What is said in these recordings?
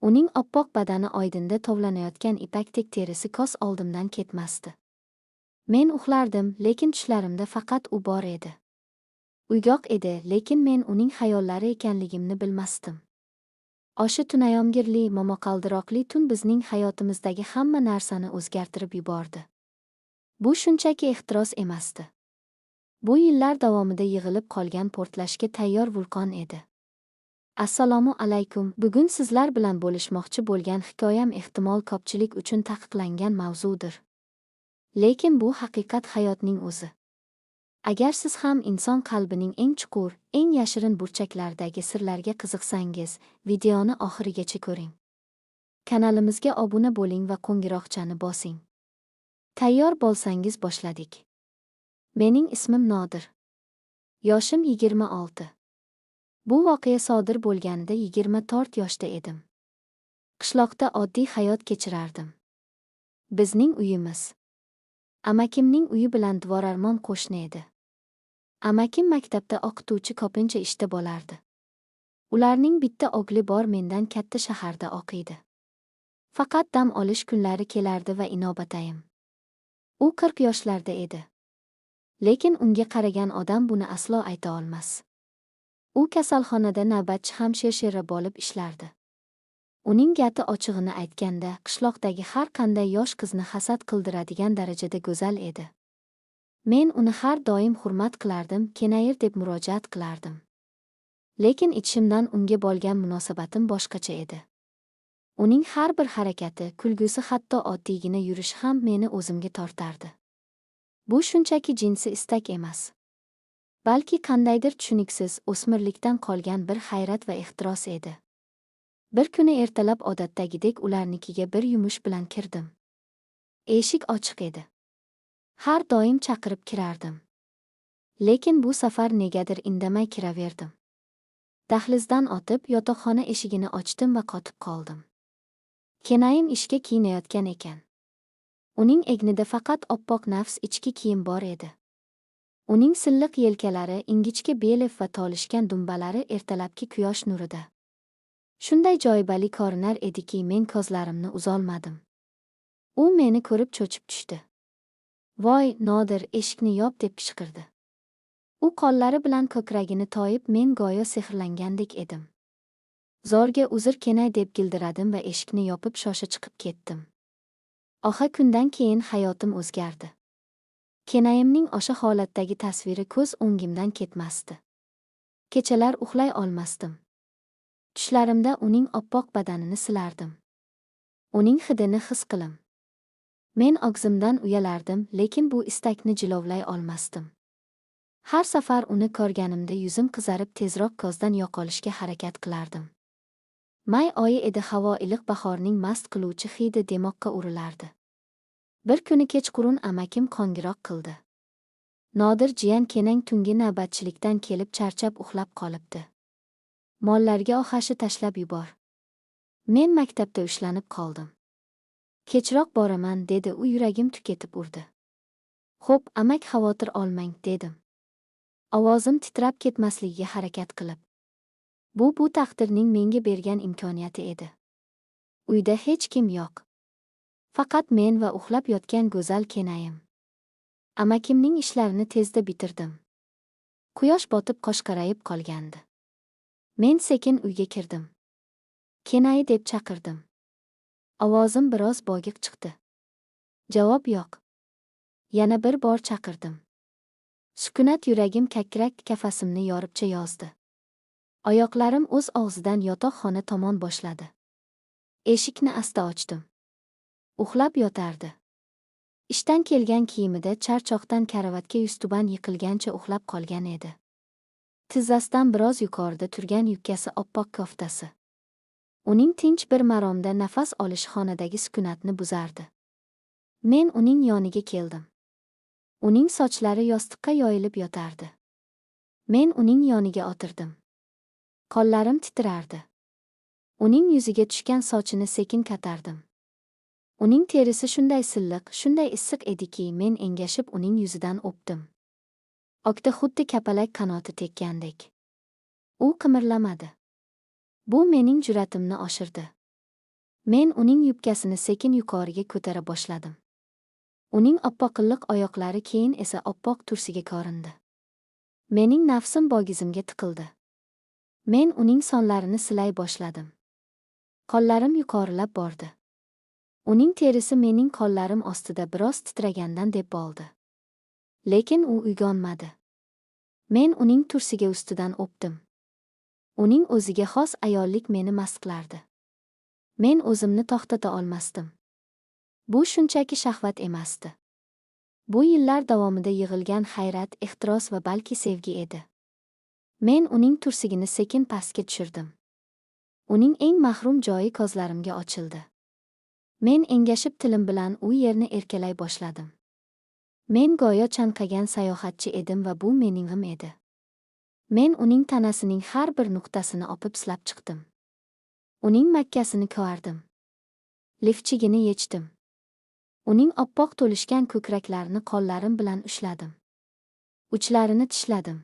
Uning oppoq badani oydinda tovlanayotgan ipakdek terisi ko'z oldimdan ketmasdi. Men uxlardim, lekin tushlarimda faqat u bor edi. Uyg'oq edi, lekin men uning xayollari ekanligimni bilmasdim. O'sha tunayomgirli, momaqaldiroqli tun bizning hayotimizdagi hamma narsani o'zgartirib yubordi. Bu shunchaki ehtiros emasdi. Bu yillar davomida yig'ilib qolgan portlashga tayyor vulqon edi. Assalomu alaykum. Bugun sizlar bilan bo'lishmoqchi bo'lgan hikoyam ehtimol ko'pchilik uchun taqiqlangan mavzudir. Lekin bu haqiqat hayotning o'zi. Agar siz ham inson qalbining eng chuqur, eng yashirin burchaklaridagi sirlarga qiziqsangiz, videoni oxirigacha ko'ring. Kanalimizga obuna bo'ling va qo'ng'iroqchani bosing. Tayyor bo'lsangiz boshladik. Mening ismim Nodir. Yoshim 26. Bu voqea sodir bo'lganida 24 yoshda edim. Qishloqda oddiy hayot kechirardim. Bizning uyimiz amakimning uyi bilan dvorarmon qo'shni edi. Amakim maktabda o'qituvchi, ko'pincha ishda bo'lardi. Ularning bitta o'g'li bor, mendan katta shaharda o'qiydi. Faqat dam olish kunlari kelardi va inobatayim. U 40 yoshlarda edi. Lekin unga qaragan odam buni aslo ayta olmas. U kasalxonada navbatchi hamshira bo'lib ishlardi. Uning gati ochig'ini aytganda, qishloqdagi har qanday yosh qizni hasad qildiradigan darajada go'zal edi. Men uni har doim hurmat qilardim, Kenayir deb murojaat qilardim. Lekin ichimdan unga bo'lgan munosabatim boshqacha edi. Uning har bir harakati, kulgusi, hatto oddiygina yurishi ham meni o'zimga tortardi. Bu shunchaki jinsiy istak emas, balki qandaydir tushuniksiz o'smirlikdan qolgan bir hayrat va ehtiros edi. Bir kuni ertalab odatdagidek ularnikiga bir yumush bilan kirdim. Eshik ochiq edi. Har doim chaqirib kirardim. Lekin bu safar negadir indamay kiraverdim. Dahlizdan o'tib yotoqxona eshigini ochdim va qotib qoldim. Kenayim ishga kiyinayotgan ekan. Uning egnida faqat oppoq nafs ichki kiyim bor edi. Uning silliq yelkalari, ingichka beli va tolishgan dumbalari ertalabki quyosh nurida shunday joyibali ko'rinar ediki, men ko'zlarimni uzolmadim. U meni ko'rib cho'chib tushdi. "Voy, Nodir, eshikni yop" deb qichqirdi. U qo'llari bilan ko'kragini toyib, men go'yo sehrlangandek edim. Zo'rga uzr Kenay deb gildiradim va eshikni yopib shosha chiqib ketdim. O'sha kundan keyin hayotim o'zgardi. Kenayimning o'sha holatdagi tasviri ko'z o'ngimdan ketmasdi. Kechalar uxlay olmasdim. Tushlarimda uning oppoq badanini silardim. Uning hidini his qilim. Men og'zimdan uyalardim, lekin bu istakni jilovlay olmasdim. Har safar uni ko'rganimda yuzim qizarib, tezroq ko'zdan yo'qolishga harakat qilardim. May oyi edi, havo iliq, bahorning mast qiluvchi hidi demoqqa urilardi. Bir kuni kechqurun amakim qo'ng'iroq qildi. "Nodir jiyan, Kenang tungi navbatchilikdan kelib charchab uxlab qolibdi. Mollarga ohashi tashlab yubor." Men maktabda ushlanib qoldim. "Kechroq boraman" dedi u, yuragim tuketib urdi. "Xo'p, amak, xavotir olmang" dedim. Ovozim titrab ketmasligiga harakat qilib. Bu taqdirning menga bergan imkoniyati edi. Uyda hech kim yo'q. Faqat men va uxlab yotgan go'zal Kenayim. Amakimning ishlarini tezda bitirdim. Quyosh botib qoshqarayib qolgandi. Men sekin uyga kirdim. "Kenay" deb chaqirdim. Ovozim biroz bo'g'iq chiqdi. Javob yo'q. Yana bir bor chaqirdim. Sukunat, yuragim kakrak kafasimni yoribcha yozdi. Oyoqlarim o'z og'zidan yotoqxona tomon boshladi. Eshikni asta ochdim. Uxlab yotardi. Ishdan kelgan kiyimida charchoqdan karavotga yuztuban yiqilgancha uxlab qolgan edi. Tizzasidan biroz yuqorida turgan yubkasi, oppoq koftasi. Uning tinch bir maromda nafas olishi xonadagi sukunatni buzardi. Men uning yoniga keldim. Uning sochlari yostiqqa yoyilib yotardi. Men uning yoniga o'tirdim. Qo'llarim titrardi. Uning yuziga tushgan sochini sekin ko'tardim. Uning terisi shunday silliq, shunday issiq ediki, men engashib uning yuzidan o'pdim. O'kda xuddi kapalak qanoti tekkandek. U qimirlamadi. Bu mening jur'atimni oshirdi. Men uning yubkasini sekin yuqoriga ko'tara boshladim. Uning oppoqilliq oyoqlari keyin esa oppoq tursiga ko'rindi. Mening nafsim bogizimga tiqildi. Men uning sonlarini silay boshladim. Qo'llarim yuqorilab bordi. Uning terisi mening qo'llarim ostida biroz titragandan deb bo'ldi. Lekin u uyg'onmadi. Men uning tursiga ustidan o'pdim. Uning o'ziga xos ayollik meni mast qilardi. Men o'zimni to'xtata olmasdim. Bu shunchaki shahvat emasdi. Bu yillar davomida yig'ilgan hayrat, ehtiros va balki sevgi edi. Men uning tursigini sekin pastga tushirdim. Uning eng mahrum joyi ko'zlarimga ochildi. Men engashib tilim bilan u yerni erkalay boshladim. Men go'yo chanqagan sayohatchi edim va bu meningim edi. Men uning tanasining har bir nuqtasini opib silab chiqdim. Uning makkasini ko'rdim. Lifchigini yechdim. Uning oppoq to'lishgan ko'kraklarini qo'llarim bilan ushladim. Uchlarini tishladim.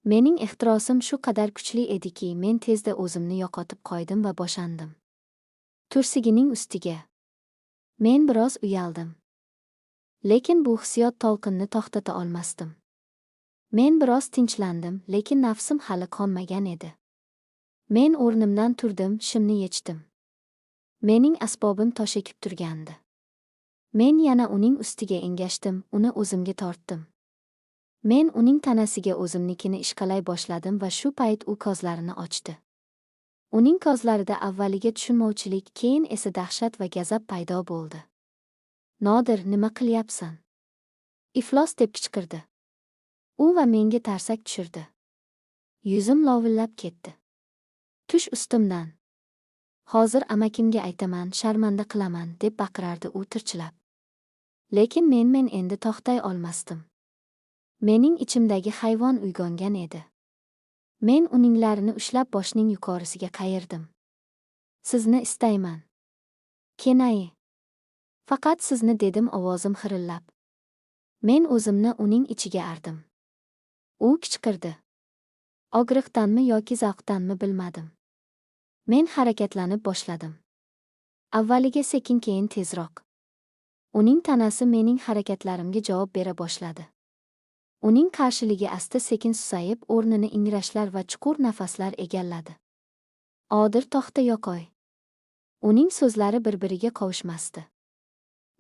Mening ehtirosim shu qadar kuchli ediki, men tezda o'zimni yo'qotib qo'ydim va bo'shandim. Tursigining ustiga. Men biroz uyaldim. Lekin bu hissiyot to'lqinni to'xtata olmasdim. Men biroz tinchlandim, lekin nafsim hali qonmagan edi. Men o'rnimdan turdim, shimni yechdim. Mening asbobim to'shakib turgandi. Men yana uning ustiga engashdim, uni o'zimga tortdim. Men uning tanasiga o'zimnikini ishqalay boshladim va shu payt u ko'zlarini ochdi. Uning ko'zlarida avvaliga tushunmovchilik, keyin esa dahshat va gazab paydo bo'ldi. Nodir, nima qilyapsan? Iflos deb qichqirdi. U va menga tarsak tushirdi. Yuzim lovillab ketdi. Tush ustimdan. Hozir amakimga aytaman, sharmanda qilaman, deb baqirardi u tirchilab. Lekin men endi to'xtay olmasdim. Mening ichimdagi hayvon uyg'ongan edi. Men uninglarini ushlab boshning yuqorisiga qayirdim. Sizni istayman. Kenai. Faqat sizni, dedim ovozim xirillab. Men o'zimni uning ichiga ardim. U qichqirdi. Og'riqdanmi yoki zavqdanmi bilmadim. Men harakatlanib boshladim. Avvaliga sekin, keyin tezroq. Uning tanasi mening harakatlarimga javob bera boshladi. Uning qarshiligi asta-sekin susayib, o'rnini ingrashlar va chuqur nafaslar egalladi. Odir, to'xta, yo'qoy. Uning so'zlari bir-biriga qovushmasdi.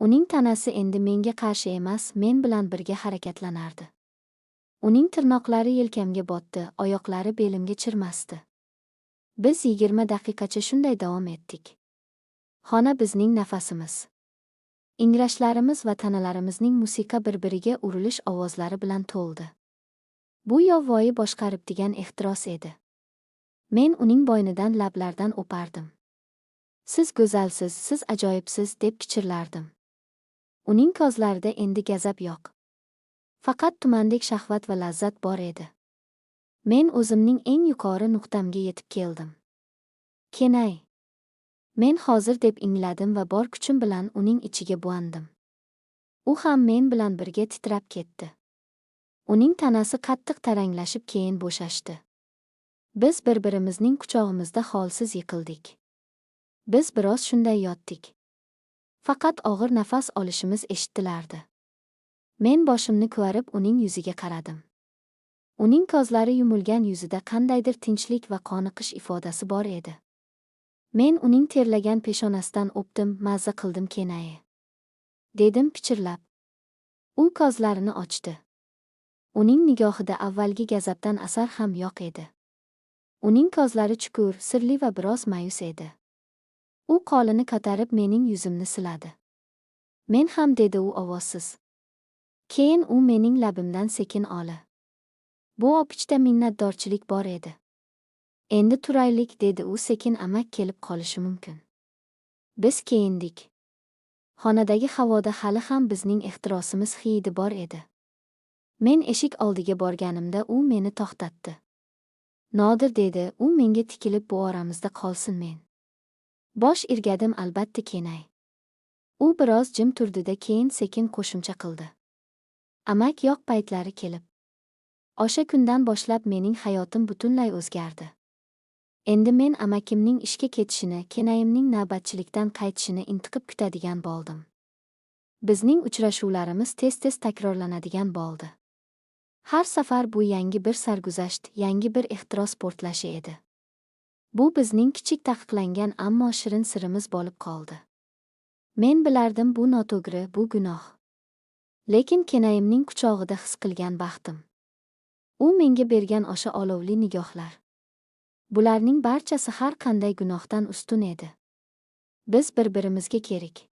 Uning tanasi endi menga qarshi emas, men bilan birga harakatlanardi. Uning tirnoqlari yelkamga botdi, oyoqlari belimga chirmasdi. Biz 20 daqiqacha shunday davom etdik. Xona bizning nafasimiz, ingrashlarimiz va tanalarimizning musiqa bir-biriga urilish ovozlari bilan to'ldi. Bu yovvoyi boshqaribdigan ehtiros edi. Men uning bo'ynidan, lablaridan o'pardim. Siz go'zalsiz, siz ajoyibsiz, deb kichirlardim. Uning ko'zlarida endi gazab yo'q. Faqat tumandek shahvat va lazzat bor edi. Men o'zimning eng yuqori nuqtamga yetib keldim. Kenai. Men hozir, deb ingladim va bor kuchim bilan uning ichiga bo'andim. U ham men bilan birga titrab ketdi. Uning tanasi qattiq taranglashib, keyin bo'shashdi. Biz bir-birimizning quchog'imizda holsiz yiqildik. Biz biroz shunday yotdik. Faqat og'ir nafas olishimiz eshitilardi. Men boshimni ko'rib uning yuziga qaradim. Uning ko'zlari yumilgan yuzida qandaydir tinchlik va qoniqish ifodasi bor edi. Men uning terlagan peshonasidan o'pdim, mazza qildim, Kenai. Dedim pichirlab. U ko'zlarini ochdi. Uning nigohida avvalgi gazabdan asar ham yo'q edi. Uning ko'zlari chuqur, sirli va biroz ma'yus edi. U qo'lini ko'tarib mening yuzimni siladi. Men ham, dedi u ovozsiz. Keyin u mening labimdan sekin oli. Bu o'pishda minnatdorchilik bor edi. Endi turaylik, dedi u sekin, amak kelib qolishi mumkin. Biz keyindik. Xonadagi havoda hali ham bizning ehtirosimiz hidi bor edi. Men eshik oldiga borganimda u meni to'xtatdi. Nodir, dedi u menga tikilib, bu oramizda qolsin. Men bosh irgadim, albatta, Kenai. U biroz jim turdi-da, keyin sekin qo'shimcha qildi. Amak yo'q paytlari kelib. O'sha kundan boshlab mening hayotim butunlay o'zgardi. Endi men amakimning ishga ketishini, kenayimning navbatchilikdan qaytishini intiqib kutadigan bo'ldim. Bizning uchrashuvlarimiz tez-tez takrorlanadigan bo'ldi. Har safar bu yangi bir sarguzasht, yangi bir ehtiros portlashi edi. Bu bizning kichik taqiqlangan ammo shirin sirimiz bo'lib qoldi. Men bilardim bu noto'g'ri, bu gunoh. Lekin kenayimning quchog'ida his qilgan baxtim. U menga bergan o'sha olovli nigohlar. Bularning barchasi har qanday gunohdan ustun edi. Biz bir-birimizga kerak.